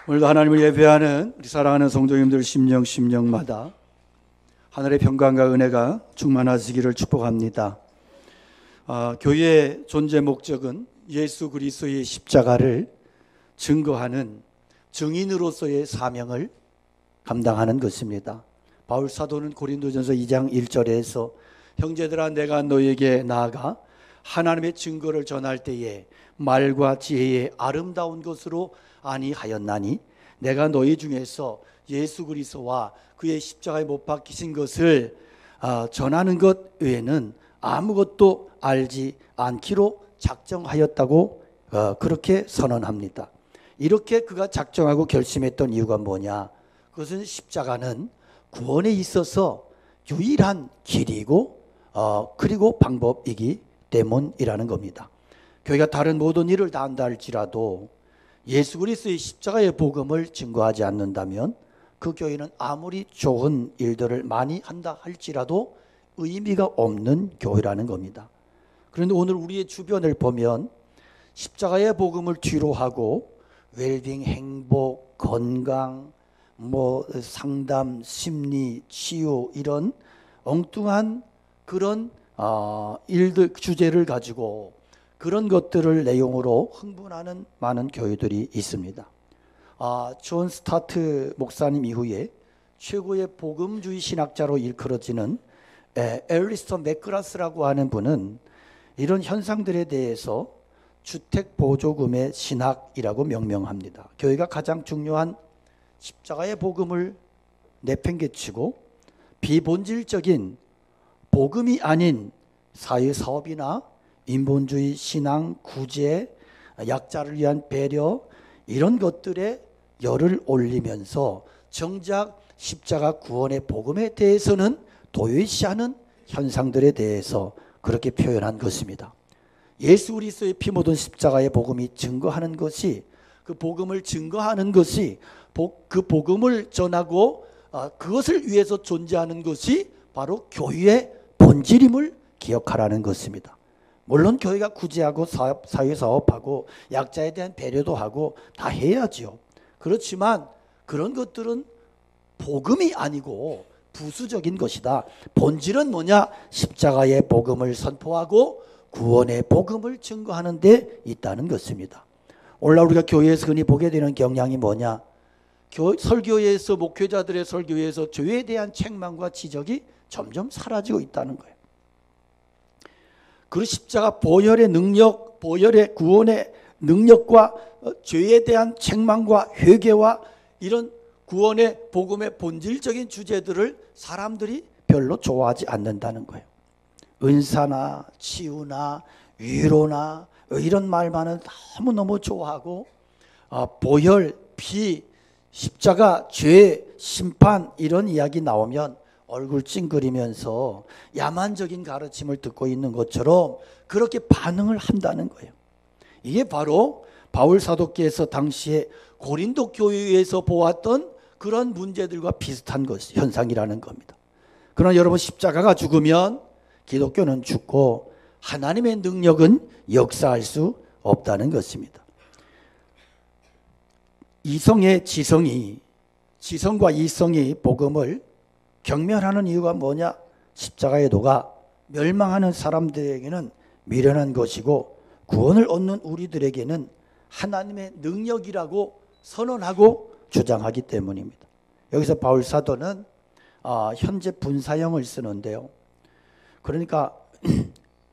오늘도 하나님을 예배하는 우리 사랑하는 성도님들 심령마다 하늘의 평강과 은혜가 충만하시기를 축복합니다. 교회의 존재 목적은 예수 그리스도의 십자가를 증거하는 증인으로서의 사명을 감당하는 것입니다. 바울 사도는 고린도전서 2장 1절에서 형제들아 내가 너에게 나아가 하나님의 증거를 전할 때에 말과 지혜의 아름다운 것으로 아니하였나니 내가 너희 중에서 예수 그리스도와 그의 십자가에 못 박히신 것을 전하는 것 외에는 아무것도 알지 않기로 작정하였다고 그렇게 선언합니다. 이렇게 그가 작정하고 결심했던 이유가 뭐냐? 그것은 십자가는 구원에 있어서 유일한 길이고 그리고 방법이기 때문이라는 겁니다. 교회가 다른 모든 일을 다 한다 할지라도 예수 그리스도의 십자가의 복음을 증거하지 않는다면 그 교회는 아무리 좋은 일들을 많이 한다 할지라도 의미가 없는 교회라는 겁니다. 그런데 오늘 우리의 주변을 보면 십자가의 복음을 뒤로 하고 웰빙, 행복, 건강, 상담, 심리, 치유 이런 엉뚱한 그런 일들 주제를 가지고 그런 것들을 내용으로 흥분하는 많은 교회들이 있습니다. 존 스타트 목사님 이후에 최고의 복음주의 신학자로 일컬어지는 앨리스터 맥그라스라고 하는 분은 이런 현상들에 대해서 주택보조금의 신학이라고 명명합니다. 교회가 가장 중요한 십자가의 복음을 내팽개치고 비본질적인 복음이 아닌 사회사업이나 인본주의, 신앙, 구제, 약자를 위한 배려 이런 것들에 열을 올리면서 정작 십자가 구원의 복음에 대해서는 도외시하는 현상들에 대해서 그렇게 표현한 것입니다. 예수 그리스도의 피 묻은 십자가의 복음이 증거하는 것이 그 복음을 증거하는 것이 그 복음을 전하고 그것을 위해서 존재하는 것이 바로 교회의 본질임을 기억하라는 것입니다. 물론 교회가 구제하고 사회사업하고 약자에 대한 배려도 하고 다 해야죠. 그렇지만 그런 것들은 복음이 아니고 부수적인 것이다. 본질은 뭐냐? 십자가의 복음을 선포하고 구원의 복음을 증거하는 데 있다는 것입니다. 오늘날 우리가 교회에서 흔히 보게 되는 경향이 뭐냐? 설교에서 목회자들의 설교에서 죄에 대한 책망과 지적이 점점 사라지고 있다는 거예요. 그 십자가 보혈의 능력, 보혈의 구원의 능력과 죄에 대한 책망과 회개와 이런 구원의 복음의 본질적인 주제들을 사람들이 별로 좋아하지 않는다는 거예요. 은사나 치유나 위로나 이런 말만은 너무너무 좋아하고 보혈, 피, 십자가, 죄, 심판 이런 이야기 나오면 얼굴 찡그리면서 야만적인 가르침을 듣고 있는 것처럼 그렇게 반응을 한다는 거예요. 이게 바로 바울 사도께서 당시에 고린도 교회에서 보았던 그런 문제들과 비슷한 현상이라는 겁니다. 그러나 여러분, 십자가가 죽으면 기독교는 죽고 하나님의 능력은 역사할 수 없다는 것입니다. 지성과 이성이 복음을 경멸하는 이유가 뭐냐? 십자가의 도가 멸망하는 사람들에게는 미련한 것이고 구원을 얻는 우리들에게는 하나님의 능력이라고 선언하고 주장하기 때문입니다. 여기서 바울 사도는 현재 분사형을 쓰는데요. 그러니까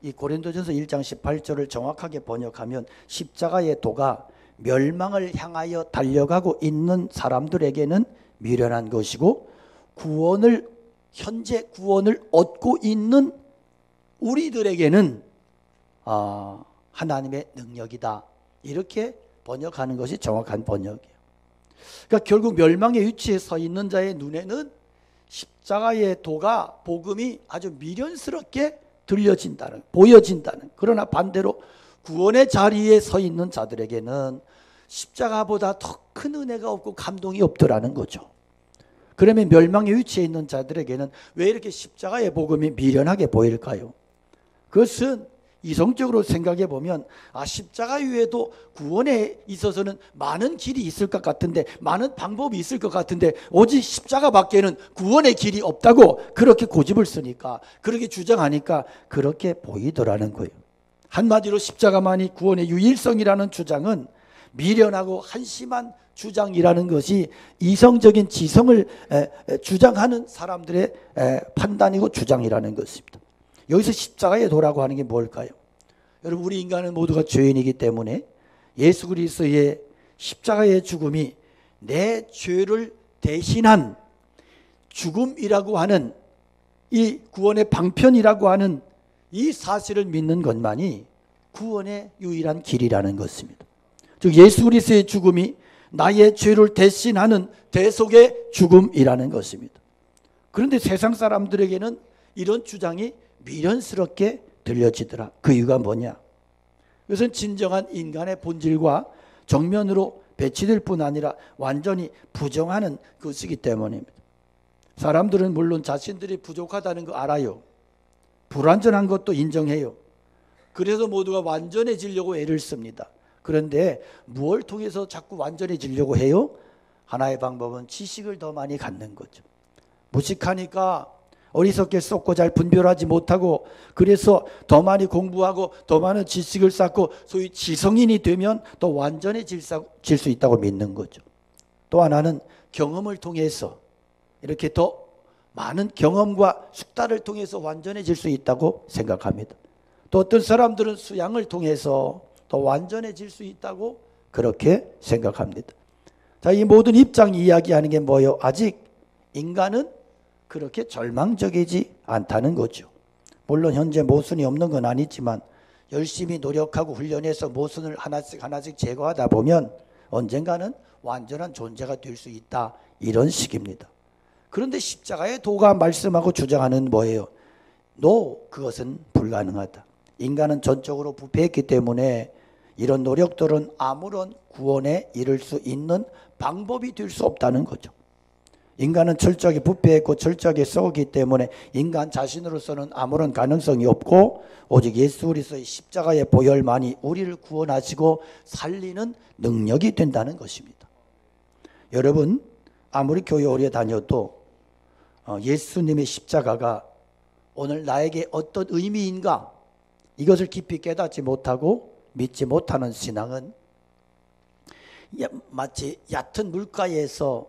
이 고린도전서 1장 18절을 정확하게 번역하면 십자가의 도가 멸망을 향하여 달려가고 있는 사람들에게는 미련한 것이고 현재 구원을 얻고 있는 우리들에게는 하나님의 능력이다. 이렇게 번역하는 것이 정확한 번역이에요. 그러니까 결국 멸망의 위치에 서 있는 자의 눈에는 십자가의 도가 복음이 아주 미련스럽게 보여진다는. 그러나 반대로 구원의 자리에 서 있는 자들에게는 십자가보다 더 큰 은혜가 없고 감동이 없더라는 거죠. 그러면 멸망의 위치에 있는 자들에게는 왜 이렇게 십자가의 복음이 미련하게 보일까요? 그것은 이성적으로 생각해 보면 십자가 위에도 구원에 있어서는 많은 길이 있을 것 같은데, 많은 방법이 있을 것 같은데 오직 십자가밖에는 구원의 길이 없다고 그렇게 고집을 쓰니까, 그렇게 주장하니까 그렇게 보이더라는 거예요. 한마디로 십자가만이 구원의 유일성이라는 주장은 미련하고 한심한 주장이라는 것이 이성적인 지성을 주장하는 사람들의 판단이고 주장이라는 것입니다. 여기서 십자가의 도라고 하는 게 뭘까요? 여러분, 우리 인간은 모두가 죄인이기 때문에 예수 그리스도의 십자가의 죽음이 내 죄를 대신한 죽음이라고 하는, 이 구원의 방편이라고 하는 이 사실을 믿는 것만이 구원의 유일한 길이라는 것입니다. 즉 예수 그리스도의 죽음이 나의 죄를 대신하는 대속의 죽음이라는 것입니다. 그런데 세상 사람들에게는 이런 주장이 미련스럽게 들려지더라. 그 이유가 뭐냐? 이것은 진정한 인간의 본질과 정면으로 배치될 뿐 아니라 완전히 부정하는 것이기 때문입니다. 사람들은 물론 자신들이 부족하다는 거 알아요. 불완전한 것도 인정해요. 그래서 모두가 완전해지려고 애를 씁니다. 그런데 무엇을 통해서 자꾸 완전해지려고 해요? 하나의 방법은 지식을 더 많이 갖는 거죠. 무식하니까 어리석게 썩고 잘 분별하지 못하고, 그래서 더 많이 공부하고 더 많은 지식을 쌓고 소위 지성인이 되면 더 완전해질 수 있다고 믿는 거죠. 또 하나는 경험을 통해서, 이렇게 더 많은 경험과 숙달을 통해서 완전해질 수 있다고 생각합니다. 또 어떤 사람들은 수양을 통해서 더 완전해질 수 있다고 그렇게 생각합니다. 자, 이 모든 입장 이야기하는 게 뭐예요? 아직 인간은 그렇게 절망적이지 않다는 거죠. 물론 현재 모순이 없는 건 아니지만 열심히 노력하고 훈련해서 모순을 하나씩 제거하다 보면 언젠가는 완전한 존재가 될 수 있다, 이런 식입니다. 그런데 십자가의 도가 말씀하고 주장하는 뭐예요? 그것은 불가능하다. 인간은 전적으로 부패했기 때문에 이런 노력들은 아무런 구원에 이를 수 있는 방법이 될 수 없다는 거죠. 인간은 철저하게 부패했고 철저하게 썩었기 때문에 인간 자신으로서는 아무런 가능성이 없고, 오직 예수 그리스도의 십자가의 보혈만이 우리를 구원하시고 살리는 능력이 된다는 것입니다. 여러분, 아무리 교회 오래 다녀도 예수님의 십자가가 오늘 나에게 어떤 의미인가, 이것을 깊이 깨닫지 못하고 믿지 못하는 신앙은 마치 얕은 물가에서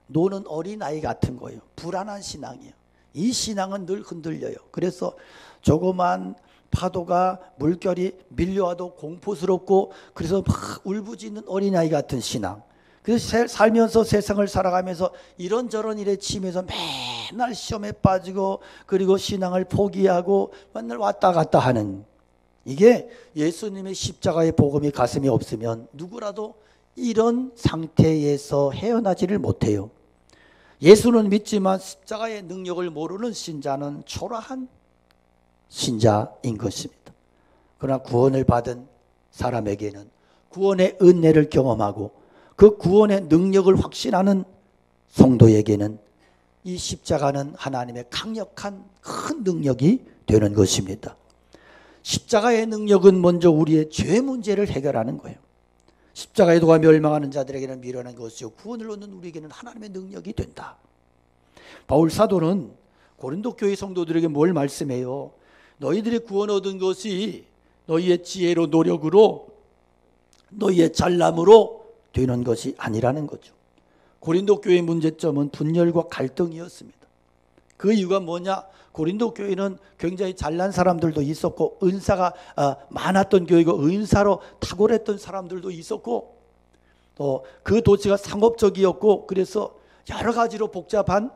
노는 어린아이 같은 거예요. 불안한 신앙이에요. 이 신앙은 늘 흔들려요. 그래서 조그만 파도가, 물결이 밀려와도 공포스럽고, 그래서 막 울부짖는 어린아이 같은 신앙. 그래서 살면서 세상을 살아가면서 이런저런 일에 치면서 맨날 시험에 빠지고, 그리고 신앙을 포기하고 맨날 왔다 갔다 하는, 이게 예수님의 십자가의 복음이 가슴에 없으면 누구라도 이런 상태에서 헤어나지를 못해요. 예수는 믿지만 십자가의 능력을 모르는 신자는 초라한 신자인 것입니다. 그러나 구원을 받은 사람에게는 구원의 은혜를 경험하고 그 구원의 능력을 확신하는 성도에게는 이 십자가는 하나님의 강력한 큰 능력이 되는 것입니다. 십자가의 능력은 먼저 우리의 죄 문제를 해결하는 거예요. 십자가의 도가 멸망하는 자들에게는 미련한 것이요 구원을 얻는 우리에게는 하나님의 능력이 된다. 바울 사도는 고린도 교회 성도들에게 뭘 말씀해요? 너희들이 구원 얻은 것이 너희의 지혜로, 노력으로, 너희의 잘남으로 되는 것이 아니라는 거죠. 고린도 교회의 문제점은 분열과 갈등이었습니다. 그 이유가 뭐냐? 고린도 교회는 굉장히 잘난 사람들도 있었고 은사가 많았던 교회고 은사로 탁월했던 사람들도 있었고 또 그 도시가 상업적이었고 그래서 여러 가지로 복잡한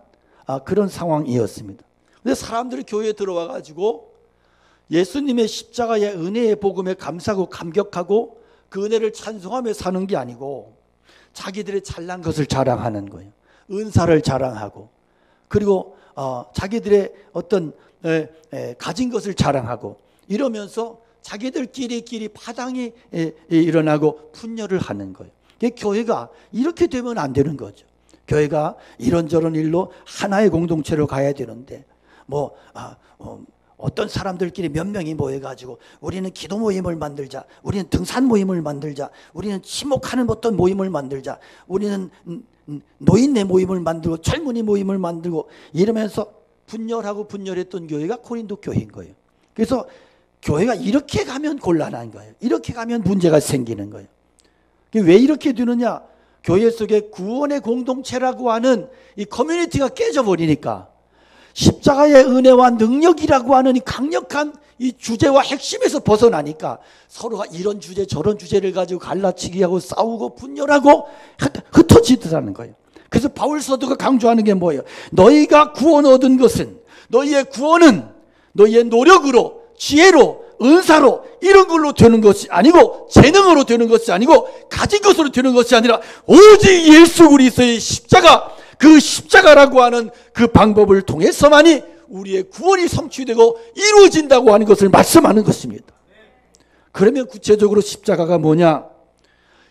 그런 상황이었습니다. 그런데 사람들이 교회에 들어와 가지고 예수님의 십자가의 은혜의 복음에 감사하고 감격하고 그 은혜를 찬송하며 사는 게 아니고 자기들의 잘난 것을 자랑하는 거예요. 은사를 자랑하고 그리고 자기들의 어떤 가진 것을 자랑하고 이러면서 자기들끼리 파당이 일어나고 분열을 하는 거예요. 교회가 이렇게 되면 안 되는 거죠. 교회가 이런저런 일로 하나의 공동체로 가야 되는데 어떤 사람들끼리 몇 명이 모여가지고 우리는 기도 모임을 만들자, 우리는 등산 모임을 만들자, 우리는 친목하는 어떤 모임을 만들자, 우리는 노인네 모임을 만들고 젊은이 모임을 만들고 이러면서 분열하고 분열했던 교회가 고린도 교회인 거예요. 그래서 교회가 이렇게 가면 곤란한 거예요. 이렇게 가면 문제가 생기는 거예요. 왜 이렇게 되느냐? 교회 속에 구원의 공동체라고 하는 이 커뮤니티가 깨져버리니까 십자가의 은혜와 능력이라고 하는 이 강력한 이 주제와 핵심에서 벗어나니까 서로가 이런 주제 저런 주제를 가지고 갈라치기 하고 싸우고 분열하고 흩어지더라는 거예요. 그래서 바울 사도가 강조하는 게 뭐예요? 너희가 구원 얻은 것은, 너희의 구원은 너희의 노력으로, 지혜로, 은사로 이런 걸로 되는 것이 아니고, 재능으로 되는 것이 아니고, 가진 것으로 되는 것이 아니라 오직 예수 그리스도의 십자가, 그 십자가라고 하는 그 방법을 통해서만이 우리의 구원이 성취되고 이루어진다고 하는 것을 말씀하는 것입니다. 그러면 구체적으로 십자가가 뭐냐?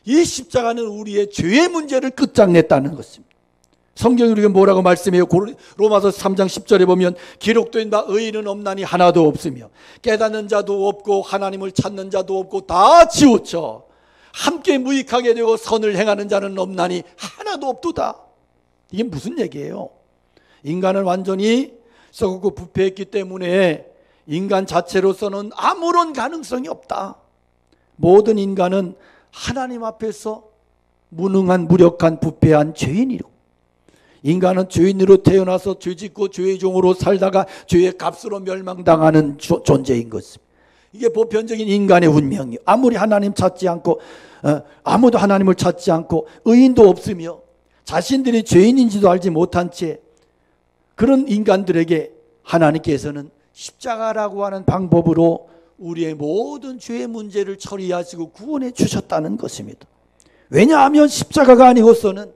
이 십자가는 우리의 죄의 문제를 끝장냈다는 것입니다. 성경이 우리에게 뭐라고 말씀해요? 로마서 3장 10절에 보면 기록된 바 의인은 없나니 하나도 없으며 깨닫는 자도 없고 하나님을 찾는 자도 없고 다 치우쳐 함께 무익하게 되고 선을 행하는 자는 없나니 하나도 없도다. 이게 무슨 얘기예요? 인간은 완전히 썩고 부패했기 때문에 인간 자체로서는 아무런 가능성이 없다. 모든 인간은 하나님 앞에서 무능한 무력한 부패한 죄인이로, 인간은 죄인으로 태어나서 죄짓고 죄의 종으로 살다가 죄의 값으로 멸망당하는 존재인 것입니다. 이게 보편적인 인간의 운명이에요. 아무리 하나님 찾지 않고 아무도 하나님을 찾지 않고 의인도 없으며 자신들이 죄인인지도 알지 못한 채 그런 인간들에게 하나님께서는 십자가라고 하는 방법으로 우리의 모든 죄의 문제를 처리하시고 구원해 주셨다는 것입니다. 왜냐하면 십자가가 아니고서는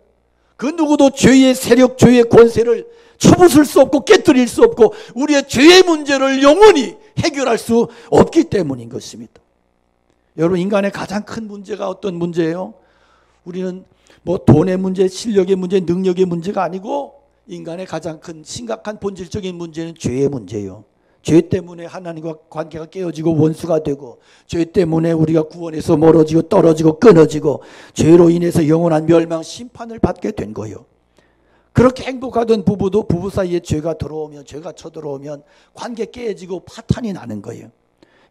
그 누구도 죄의 세력, 죄의 권세를 쳐부술 수 없고 깨뜨릴 수 없고 우리의 죄의 문제를 영원히 해결할 수 없기 때문인 것입니다. 여러분, 인간의 가장 큰 문제가 어떤 문제예요? 우리는 뭐 돈의 문제, 실력의 문제, 능력의 문제가 아니고 인간의 가장 큰 심각한 본질적인 문제는 죄의 문제예요. 죄 때문에 하나님과 관계가 깨어지고 원수가 되고, 죄 때문에 우리가 구원에서 멀어지고 떨어지고 끊어지고, 죄로 인해서 영원한 멸망 심판을 받게 된 거예요. 그렇게 행복하던 부부도 부부 사이에 죄가 들어오면, 죄가 쳐들어오면 관계 깨어지고 파탄이 나는 거예요.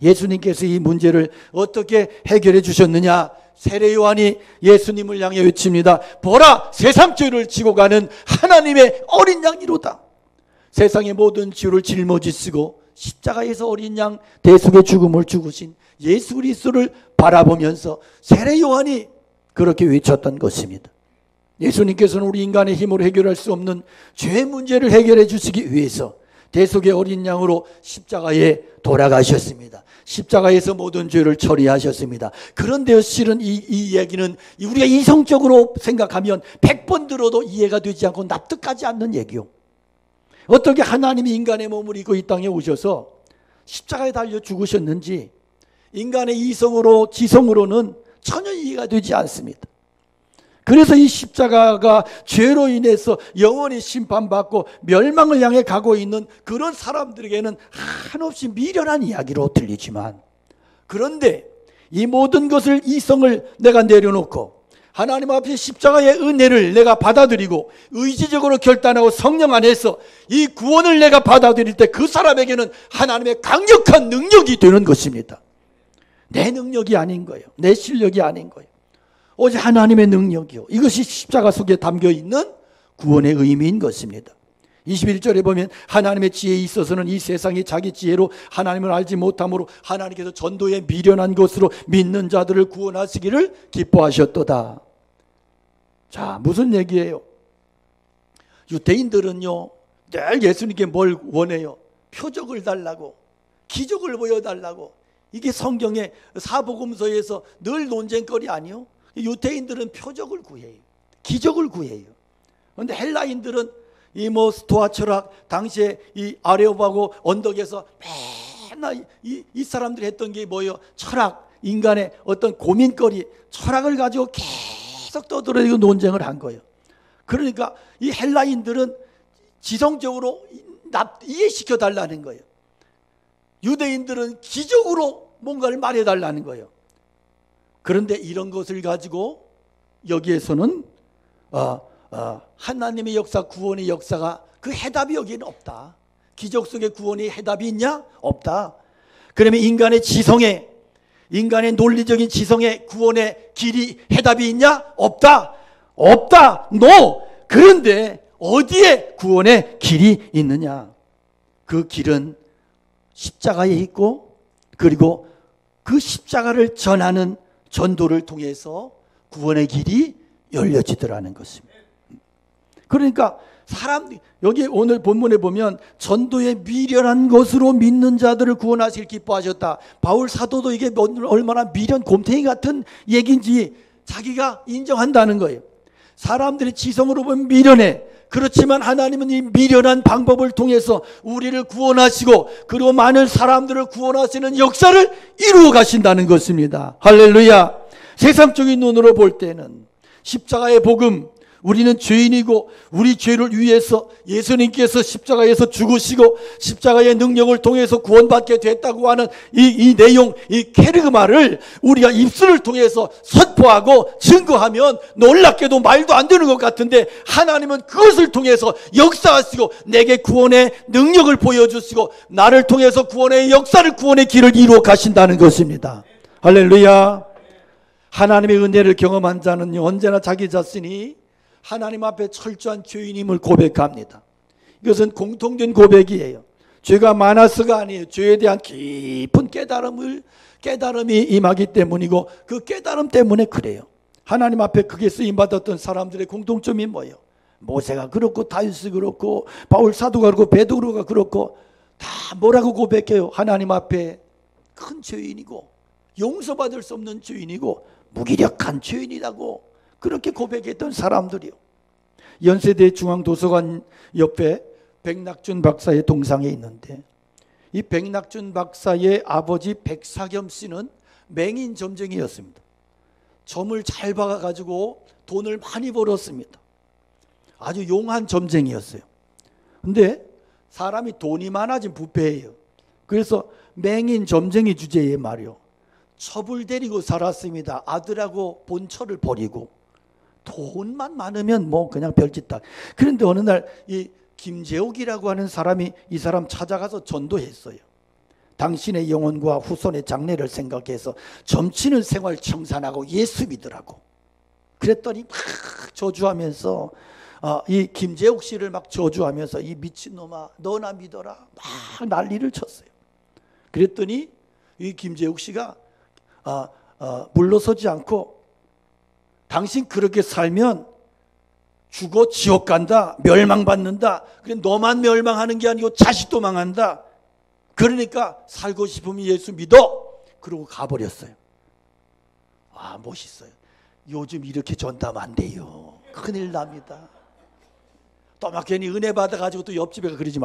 예수님께서 이 문제를 어떻게 해결해 주셨느냐? 세례 요한이 예수님을 향해 외칩니다. 보라, 세상 죄를 지고 가는 하나님의 어린 양이로다. 세상의 모든 죄를 짊어지시고 십자가에서 어린 양 대속의 죽음을 죽으신 예수 그리스도를 바라보면서 세례 요한이 그렇게 외쳤던 것입니다. 예수님께서는 우리 인간의 힘으로 해결할 수 없는 죄 문제를 해결해 주시기 위해서 대속의 어린 양으로 십자가에 돌아가셨습니다. 십자가에서 모든 죄를 처리하셨습니다. 그런데 실은 이 이야기는 우리가 이성적으로 생각하면 100번 들어도 이해가 되지 않고 납득하지 않는 얘기요. 어떻게 하나님이 인간의 몸을 입고 이 땅에 오셔서 십자가에 달려 죽으셨는지 인간의 이성으로 지성으로는 전혀 이해가 되지 않습니다. 그래서 이 십자가가 죄로 인해서 영원히 심판받고 멸망을 향해 가고 있는 그런 사람들에게는 한없이 미련한 이야기로 들리지만, 그런데 이 모든 것을, 이성을 내가 내려놓고 하나님 앞에 십자가의 은혜를 내가 받아들이고 의지적으로 결단하고 성령 안에서 이 구원을 내가 받아들일 때 그 사람에게는 하나님의 강력한 능력이 되는 것입니다. 내 능력이 아닌 거예요. 내 실력이 아닌 거예요. 오직 하나님의 능력이요. 이것이 십자가 속에 담겨있는 구원의 의미인 것입니다. 21절에 보면 하나님의 지혜에 있어서는 이 세상이 자기 지혜로 하나님을 알지 못함으로 하나님께서 전도에 미련한 것으로 믿는 자들을 구원하시기를 기뻐하셨도다. 자, 무슨 얘기예요? 유대인들은요, 늘 예수님께 뭘 원해요? 표적을 달라고, 기적을 보여달라고. 이게 성경의 사복음서에서 늘 논쟁거리 아니요? 유대인들은 표적을 구해요. 기적을 구해요. 그런데 헬라인들은 이 뭐 스토아 철학, 당시에 이 아레오바고 언덕에서 맨날 이 사람들이 했던 게 뭐예요? 철학, 인간의 어떤 고민거리, 철학을 가지고 계속 떠들어대고 논쟁을 한 거예요. 그러니까 이 헬라인들은 지성적으로 이해시켜 달라는 거예요. 유대인들은 기적으로 뭔가를 말해달라는 거예요. 그런데 이런 것을 가지고 여기에서는 하나님의 역사, 구원의 역사가 그 해답이 여기에는 없다. 기적 속의 구원의 해답이 있냐? 없다. 그러면 인간의 지성에, 인간의 논리적인 지성의 구원의 길이 해답이 있냐? 없다. 없다. No. 그런데 어디에 구원의 길이 있느냐? 그 길은 십자가에 있고, 그리고 그 십자가를 전하는 전도를 통해서 구원의 길이 열려지더라는 것입니다. 그러니까 여기 오늘 본문에 보면 전도에 미련한 것으로 믿는 자들을 구원하실 기뻐하셨다. 바울 사도도 이게 얼마나 미련 곰탱이 같은 얘기인지 자기가 인정한다는 거예요. 사람들이 지성으로 보면 미련해. 그렇지만 하나님은 이 미련한 방법을 통해서 우리를 구원하시고, 그리고 많은 사람들을 구원하시는 역사를 이루어 가신다는 것입니다. 할렐루야. 세상적인 눈으로 볼 때는 십자가의 복음, 우리는 죄인이고 우리 죄를 위해서 예수님께서 십자가에서 죽으시고 십자가의 능력을 통해서 구원받게 됐다고 하는 이 내용, 이 케르그마를 우리가 입술을 통해서 선포하고 증거하면 놀랍게도 말도 안 되는 것 같은데, 하나님은 그것을 통해서 역사하시고 내게 구원의 능력을 보여주시고 나를 통해서 구원의 역사를, 구원의 길을 이루어 가신다는 것입니다. 할렐루야. 하나님의 은혜를 경험한 자는 언제나 자기 자신이 하나님 앞에 철저한 죄인임을 고백합니다. 이것은 공통된 고백이에요. 죄가 많아서가 아니에요. 죄에 대한 깊은 깨달음이 임하기 때문이고, 그 깨달음 때문에 그래요. 하나님 앞에 그게 쓰임받았던 사람들의 공통점이 뭐예요? 모세가 그렇고, 다윗이 그렇고, 바울 사도가 그렇고, 베드로가 그렇고, 다 뭐라고 고백해요? 하나님 앞에 큰 죄인이고 용서받을 수 없는 죄인이고 무기력한 죄인이라고 그렇게 고백했던 사람들이요. 연세대 중앙도서관 옆에 백낙준 박사의 동상에 있는데, 이 백낙준 박사의 아버지 백사겸 씨는 맹인 점쟁이였습니다. 점을 잘 박아가지고 돈을 많이 벌었습니다. 아주 용한 점쟁이였어요. 근데 사람이 돈이 많아진 부패예요. 그래서 맹인 점쟁이 주제에 말이요, 첩을 데리고 살았습니다. 아들하고 본처를 버리고. 돈만 많으면 뭐 그냥 별짓 다. 그런데 어느 날 이 김재옥이라고 하는 사람이 이 사람 찾아가서 전도했어요. 당신의 영혼과 후손의 장래를 생각해서 점치는 생활 청산하고 예수 믿으라고. 그랬더니 막 저주하면서 이 김재옥 씨를 막 저주하면서 이 미친놈아 너나 믿어라 막 난리를 쳤어요. 그랬더니 이 김재옥 씨가 물러서지 않고, 당신 그렇게 살면 죽어 지옥 간다, 멸망받는다. 그래 너만 멸망하는 게 아니고 자식도 망한다. 그러니까 살고 싶으면 예수 믿어. 그러고 가버렸어요. 멋있어요. 요즘 이렇게 전담 안 돼요. 큰일 납니다. 또 막 괜히 은혜 받아가지고 또 옆집에 그러지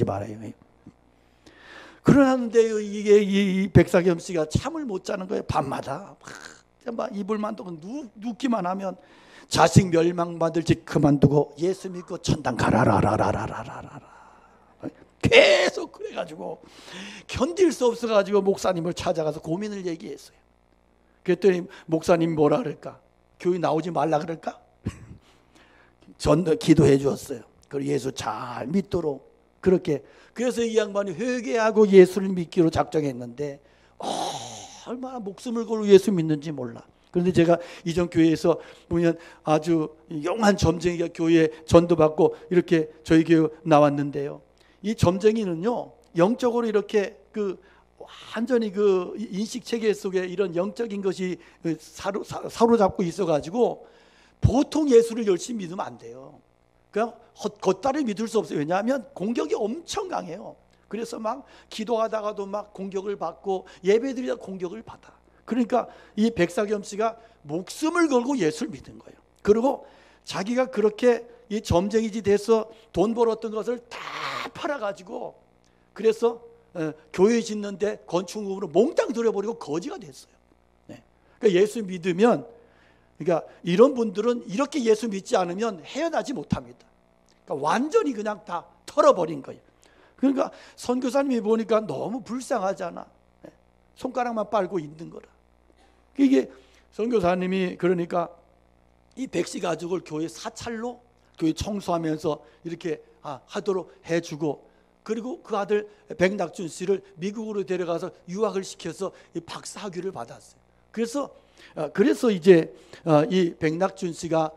말아요. 그러는데 이게 이 백사겸 씨가 잠을 못 자는 거예요. 밤마다 막 이불만 두고 눕기만 하면 자식 멸망받을 지 그만두고 예수 믿고 천당 가라라라라라라라. 계속 그래가지고 견딜 수 없어가지고 목사님을 찾아가서 고민을 얘기했어요. 그랬더니 목사님 뭐라 그럴까? 교회 나오지 말라 그럴까? 기도해 주었어요. 그리고 예수 잘 믿도록 그렇게. 그래서 이 양반이 회개하고 예수를 믿기로 작정했는데 얼마나 목숨을 걸고 예수 믿는지 몰라. 그런데 제가 이전 교회에서 보면 아주 용한 점쟁이가 교회에 전도받고 이렇게 저희 교회 나왔는데요. 이 점쟁이는요, 영적으로 이렇게 완전히 인식 체계 속에 이런 영적인 것이 사로잡고 있어가지고 보통 예수를 열심히 믿으면 안 돼요. 그냥 겉다리 믿을 수 없어요. 왜냐하면 공격이 엄청 강해요. 그래서 막 기도하다가도 막 공격을 받고 예배드리다 공격을 받아. 그러니까 이 백사겸 씨가 목숨을 걸고 예수를 믿은 거예요. 그리고 자기가 그렇게 이 점쟁이지 돼서 돈 벌었던 것을 다 팔아가지고, 그래서 교회 짓는데 건축물로 몽땅 들여버리고 거지가 됐어요. 네. 그러니까 예수 믿으면, 그러니까 이런 분들은 이렇게 예수 믿지 않으면 헤어나지 못합니다. 그러니까 완전히 그냥 다 털어버린 거예요. 그러니까 선교사님이 보니까 너무 불쌍하잖아. 손가락만 빨고 있는 거라. 이게 선교사님이 그러니까 이 백씨 가족을 교회 사찰로 교회 청소하면서 이렇게 하도록 해주고, 그리고 그 아들 백낙준 씨를 미국으로 데려가서 유학을 시켜서 박사 학위를 받았어요. 그래서 이제 이 백낙준 씨가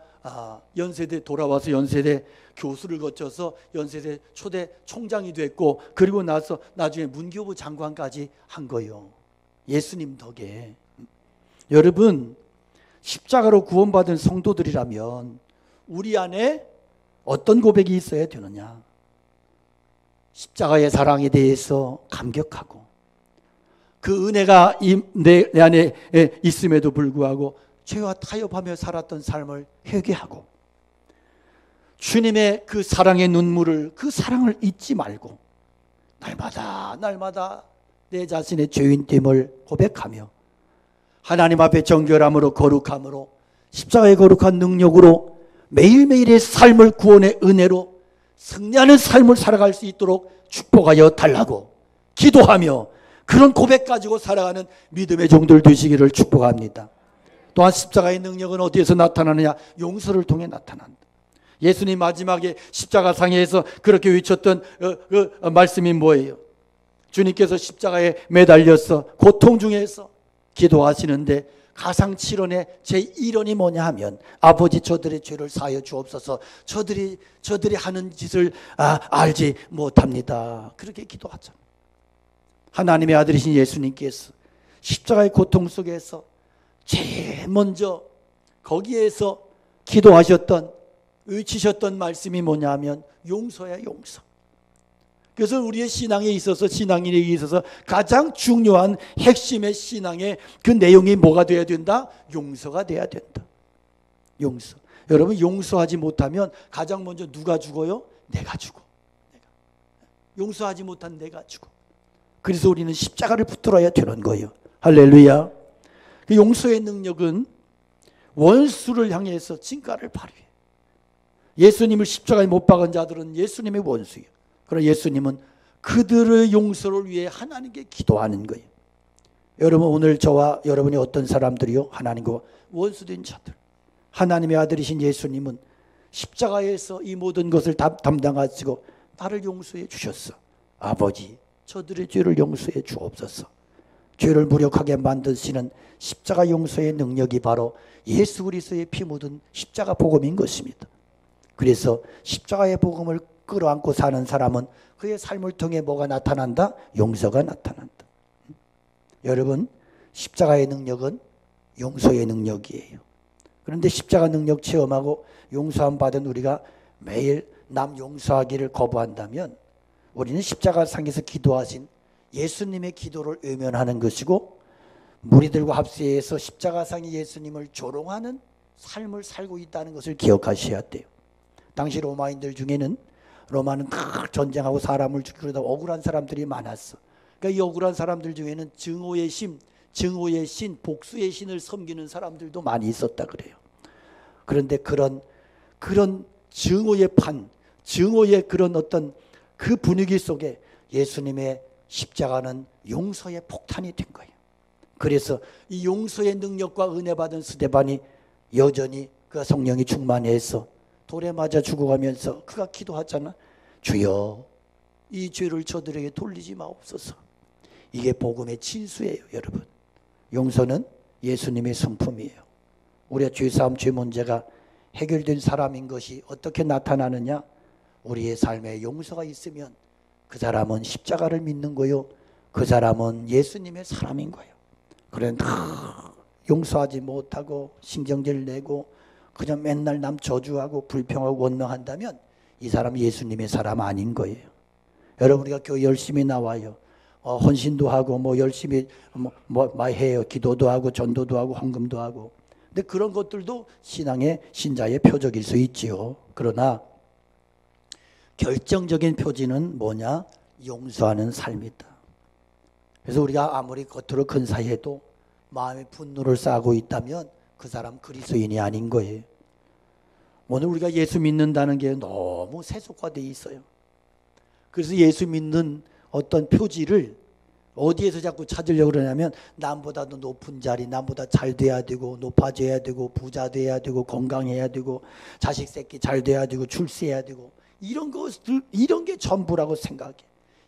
연세대 돌아와서 연세대 교수를 거쳐서 연세대 초대 총장이 됐고, 그리고 나서 나중에 문교부 장관까지 한 거예요. 예수님 덕에. 여러분, 십자가로 구원받은 성도들이라면 우리 안에 어떤 고백이 있어야 되느냐? 십자가의 사랑에 대해서 감격하고, 그 은혜가 내 안에 있음에도 불구하고 죄와 타협하며 살았던 삶을 회개하고, 주님의 그 사랑의 눈물을, 그 사랑을 잊지 말고 날마다 내 자신의 죄인됨을 고백하며 하나님 앞에 정결함으로 거룩함으로 십자가의 거룩한 능력으로 매일매일의 삶을 구원의 은혜로 승리하는 삶을 살아갈 수 있도록 축복하여 달라고 기도하며 그런 고백 가지고 살아가는 믿음의 종들 되시기를 축복합니다. 또한 십자가의 능력은 어디에서 나타나느냐? 용서를 통해 나타난다. 예수님 마지막에 십자가상에서 그렇게 외쳤던 그 말씀이 뭐예요? 주님께서 십자가에 매달려서 고통 중에서 기도하시는데 가상칠언의 제1언이 뭐냐 하면, 아버지 저들의 죄를 사하여 주옵소서, 저들이 하는 짓을 알지 못합니다. 그렇게 기도하잖아요. 하나님의 아들이신 예수님께서 십자가의 고통 속에서 제일 먼저 거기에서 기도하셨던, 외치셨던 말씀이 뭐냐 하면 용서야, 용서. 그래서 우리의 신앙에 있어서, 신앙인에게 있어서 가장 중요한 핵심의 신앙의 그 내용이 뭐가 돼야 된다? 용서가 돼야 된다. 용서. 여러분, 용서하지 못하면 가장 먼저 누가 죽어요? 내가 죽어. 용서하지 못한 내가 죽어. 그래서 우리는 십자가를 붙들어야 되는 거예요. 할렐루야. 그 용서의 능력은 원수를 향해서 진가를 발휘해. 예수님을 십자가에 못 박은 자들은 예수님의 원수예요. 그러나 예수님은 그들의 용서를 위해 하나님께 기도하는 거예요. 여러분, 오늘 저와 여러분이 어떤 사람들이요? 하나님과 원수된 자들. 하나님의 아들이신 예수님은 십자가에서 이 모든 것을 담당하시고 나를 용서해 주셨어. 아버지, 저들의 죄를 용서해 주옵소서. 죄를 무력하게 만드시는 십자가 용서의 능력이 바로 예수 그리스도의 피 묻은 십자가 복음인 것입니다. 그래서 십자가의 복음을 끌어안고 사는 사람은 그의 삶을 통해 뭐가 나타난다? 용서가 나타난다. 여러분, 십자가의 능력은 용서의 능력이에요. 그런데 십자가 능력 체험하고 용서함 받은 우리가 매일 남 용서하기를 거부한다면 우리는 십자가 상에서 기도하신 예수님의 기도를 외면하는 것이고, 무리들과 합세해서 십자가상의 예수님을 조롱하는 삶을 살고 있다는 것을 기억하셔야 돼요. 당시 로마인들 중에는, 로마는 다 전쟁하고 사람을 죽이고 그러다 억울한 사람들이 많았어. 그러니까 이 억울한 사람들 중에는 증오의 신, 복수의 신을 섬기는 사람들도 많이 있었다 그래요. 그런데 그런 증오의 증오의 그런 어떤 그 분위기 속에 예수님의 십자가는 용서의 폭탄이 된 거예요. 그래서 이 용서의 능력과 은혜 받은 스데반이 여전히 그가 성령이 충만해서 돌에 맞아 죽어가면서 그가 기도하잖아. 주여, 이 죄를 저들에게 돌리지 마옵소서. 이게 복음의 진수예요, 여러분. 용서는 예수님의 성품이에요. 우리의 죄사함, 죄 문제가 해결된 사람인 것이 어떻게 나타나느냐? 우리의 삶에 용서가 있으면 그 사람은 십자가를 믿는 거요, 그 사람은 예수님의 사람인 거예요. 그런데 용서하지 못하고 신경질 내고 그냥 맨날 남 저주하고 불평하고 원망한다면 이 사람은 예수님의 사람 아닌 거예요. 여러분, 우리가 교회 열심히 나와요. 헌신도 하고 뭐 열심히 해요. 기도도 하고 전도도 하고 헌금도 하고. 근데 그런 것들도 신앙의 신자의 표적일 수 있지요. 그러나 결정적인 표지는 뭐냐? 용서하는 삶이다. 그래서 우리가 아무리 겉으로 근사해도 마음에 분노를 쌓고 있다면 그 사람 그리스도인이 아닌 거예요. 오늘 우리가 예수 믿는다는 게 너무 세속화되어 있어요. 그래서 예수 믿는 어떤 표지를 어디에서 자꾸 찾으려고 그러냐면 남보다도 높은 자리, 남보다 잘 돼야 되고 높아져야 되고 부자 돼야 되고 건강해야 되고 자식 새끼 잘 돼야 되고 출세해야 되고 이런 것들, 이런 게 전부라고 생각해.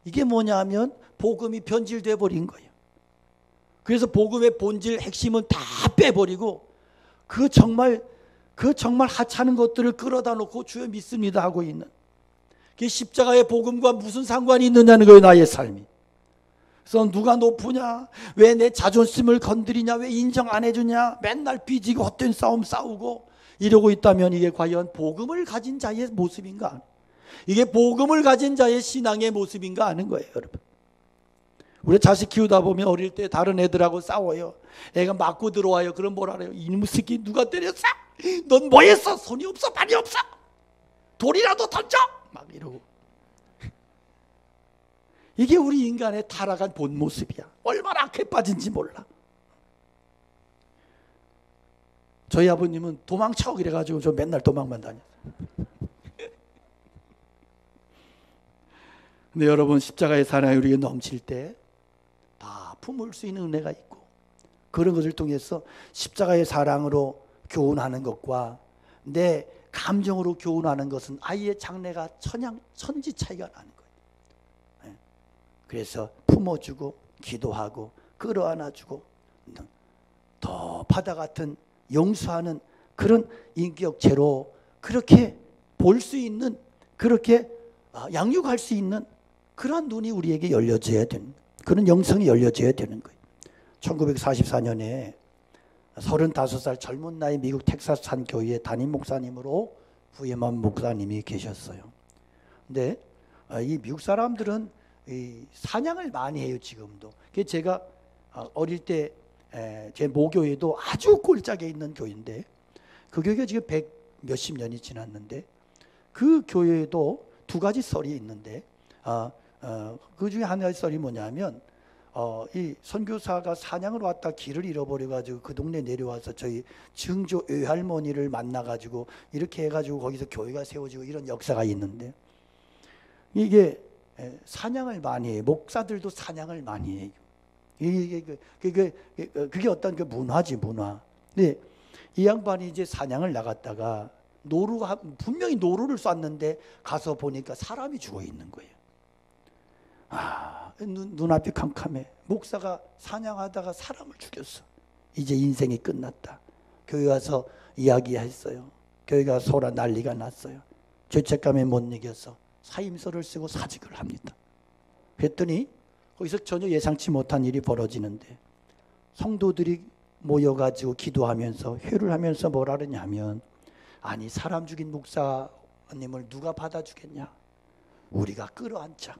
이게 뭐냐 하면 복음이 변질돼 버린 거예요. 그래서 복음의 본질 핵심은 다 빼버리고 그 정말 하찮은 것들을 끌어다 놓고 주여 믿습니다 하고 있는, 그 십자가의 복음과 무슨 상관이 있느냐는 거예요, 나의 삶이. 그래서 누가 높으냐, 왜 내 자존심을 건드리냐, 왜 인정 안 해주냐, 맨날 삐지고 헛된 싸움 싸우고 이러고 있다면 이게 과연 복음을 가진 자의 모습인가? 이게 복음을 가진 자의 신앙의 모습인가 하는 거예요, 여러분. 우리 자식 키우다 보면 어릴 때 다른 애들하고 싸워요. 애가 맞고 들어와요. 그럼 뭐라 그래요? 이놈의 새끼 누가 때렸어? 넌 뭐 했어? 손이 없어? 발이 없어? 돌이라도 던져? 막 이러고. 이게 우리 인간의 타락한 본 모습이야. 얼마나 악해 빠진지 몰라. 저희 아버님은 도망쳐 그래가지고 저 맨날 도망만 다녔어요. 근데 여러분, 십자가의 사랑이 우리에게 넘칠 때 다 품을 수 있는 은혜가 있고, 그런 것을 통해서 십자가의 사랑으로 교훈하는 것과 내 감정으로 교훈하는 것은 아이의 장래가 천지 차이가 나는 거예요. 그래서 품어주고 기도하고 끌어안아주고 더 바다 같은 용서하는 그런 인격체로 그렇게 볼 수 있는, 그렇게 양육할 수 있는 그러한 눈이 우리에게 열려져야 되는 거예요. 그런 영성이 열려져야 되는 거예요. 1944년에 35살 젊은 나이 미국 텍사스 한 교회의 담임 목사님으로 부임한 목사님이 계셨어요. 근데 이 미국 사람들은 이 사냥을 많이 해요, 지금도. 그래서 제가 어릴 때 제 모교회도 아주 꼴짝에 있는 교회인데, 그 교회가 지금 100 몇십 년이 지났는데, 그 교회에도 두 가지 썰이 있는데, 그 중에 하나의 썰이 뭐냐면, 이 선교사가 사냥을 왔다 길을 잃어버려가지고 그 동네 내려와서 저희 증조 외할머니를 만나가지고 이렇게 해가지고 거기서 교회가 세워지고 이런 역사가 있는데, 이게 사냥을 많이 해요. 목사들도 사냥을 많이 해요. 그게 어떤 그 문화지, 문화. 근데 이 양반이 이제 사냥을 나갔다가 분명히 노루를 쐈는데 가서 보니까 사람이 죽어 있는 거예요. 눈앞이 캄캄해. 목사가 사냥하다가 사람을 죽였어. 이제 인생이 끝났다. 교회 와서 이야기했어요. 교회가 소라 난리가 났어요. 죄책감에 못 이겨서 사임서를 쓰고 사직을 합니다. 그랬더니 거기서 전혀 예상치 못한 일이 벌어지는데, 성도들이 모여가지고 기도하면서 회를 하면서 뭐라 그러냐면, 아니 사람 죽인 목사님을 누가 받아주겠냐? 우리가 끌어안자.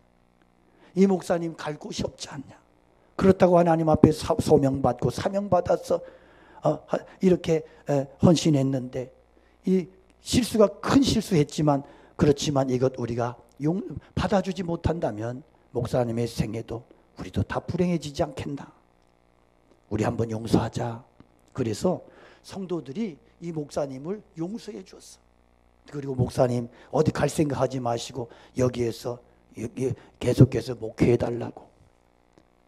이 목사님 갈 곳이 없지 않냐? 그렇다고 하나님 앞에 소명받고 사명받아서 이렇게 헌신했는데, 이 실수가 큰 실수했지만, 그렇지만 이것 우리가 받아주지 못한다면 목사님의 생애도 우리도 다 불행해지지 않겠나? 우리 한번 용서하자. 그래서 성도들이 이 목사님을 용서해 주었어. 그리고 목사님 어디 갈 생각하지 마시고 여기에서 계속해서 목회해 달라고.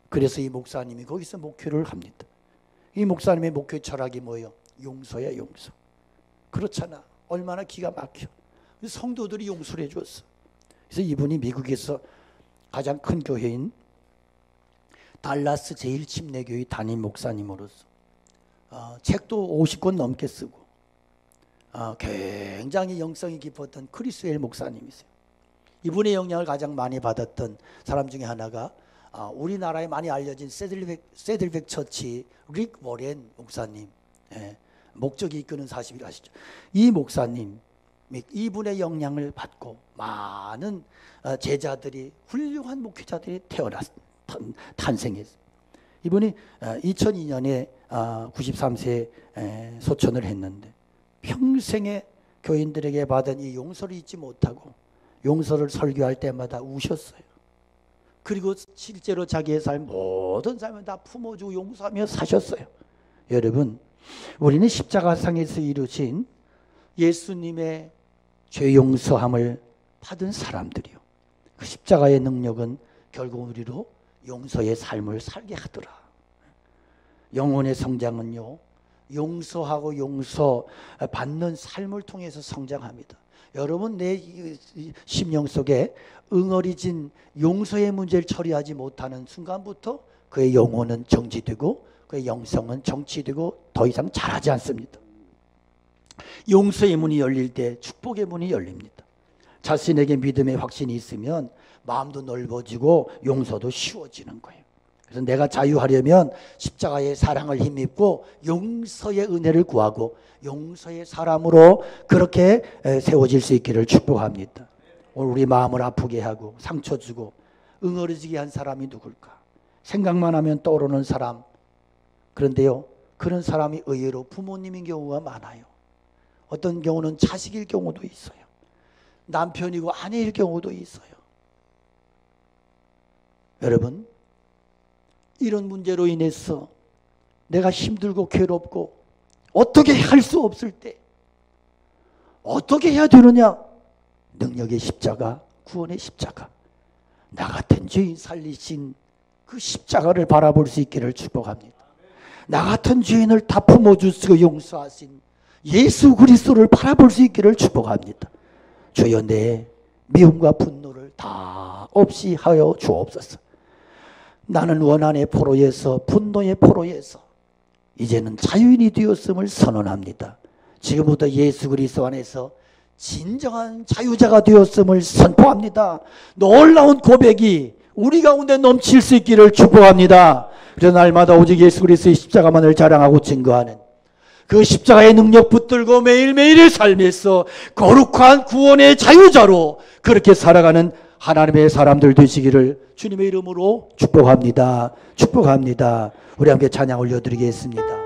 그래서 이 목사님이 거기서 목회를 합니다. 이 목사님의 목회 철학이 뭐예요? 용서야, 용서. 그렇잖아. 얼마나 기가 막혀. 성도들이 용서를 해줬어. 그래서 이분이 미국에서 가장 큰 교회인 달라스 제1침례교회 담임 목사님으로서 책도 50권 넘게 쓰고 굉장히 영성이 깊었던 크리스웰 목사님이세요. 이분의 영향을 가장 많이 받았던 사람 중에 하나가 우리나라에 많이 알려진 세들백 처치 릭 워렌 목사님, 목적이 이끄는 40일 아시죠? 이 목사님, 이분의 영향을 받고 많은 제자들이, 훌륭한 목회자들이 탄생했어요. 이분이 2002년에 93세에 소천을 했는데, 평생에 교인들에게 받은 이 용서를 잊지 못하고 용서를 설교할 때마다 우셨어요. 그리고 실제로 자기의 삶, 모든 삶을 다 품어주고 용서하며 사셨어요. 여러분, 우리는 십자가상에서 이루신 예수님의 죄 용서함을 받은 사람들이요. 그 십자가의 능력은 결국 우리로 용서의 삶을 살게 하더라. 영혼의 성장은요, 용서하고 용서받는 삶을 통해서 성장합니다. 여러분, 내 심령 속에 응어리진 용서의 문제를 처리하지 못하는 순간부터 그의 영혼은 정지되고 그의 영성은 정치되고 더 이상 자라지 않습니다. 용서의 문이 열릴 때 축복의 문이 열립니다. 자신에게 믿음의 확신이 있으면 마음도 넓어지고 용서도 쉬워지는 거예요. 그래서 내가 자유하려면 십자가의 사랑을 힘입고 용서의 은혜를 구하고 용서의 사람으로 그렇게 세워질 수 있기를 축복합니다. 오늘 우리 마음을 아프게 하고 상처 주고 응어리지게 한 사람이 누굴까? 생각만 하면 떠오르는 사람. 그런데요, 그런 사람이 의외로 부모님인 경우가 많아요. 어떤 경우는 자식일 경우도 있어요. 남편이고 아내일 경우도 있어요. 여러분, 이런 문제로 인해서 내가 힘들고 괴롭고 어떻게 할 수 없을 때 어떻게 해야 되느냐? 능력의 십자가, 구원의 십자가, 나 같은 죄인 살리신 그 십자가를 바라볼 수 있기를 축복합니다. 나 같은 죄인을 다 품어주시고 용서하신 예수 그리스도를 바라볼 수 있기를 축복합니다. 주여, 내 미움과 분노를 다 없이 하여 주옵소서. 나는 원한의 포로에서, 분노의 포로에서 이제는 자유인이 되었음을 선언합니다. 지금부터 예수 그리스도 안에서 진정한 자유자가 되었음을 선포합니다. 놀라운 고백이 우리 가운데 넘칠 수 있기를 축복합니다. 그래서 날마다 오직 예수 그리스도의 십자가만을 자랑하고 증거하는 그 십자가의 능력 붙들고 매일매일의 삶에서 거룩한 구원의 자유자로 그렇게 살아가는 하나님의 사람들 되시기를 주님의 이름으로 축복합니다. 축복합니다. 우리 함께 찬양 올려드리겠습니다.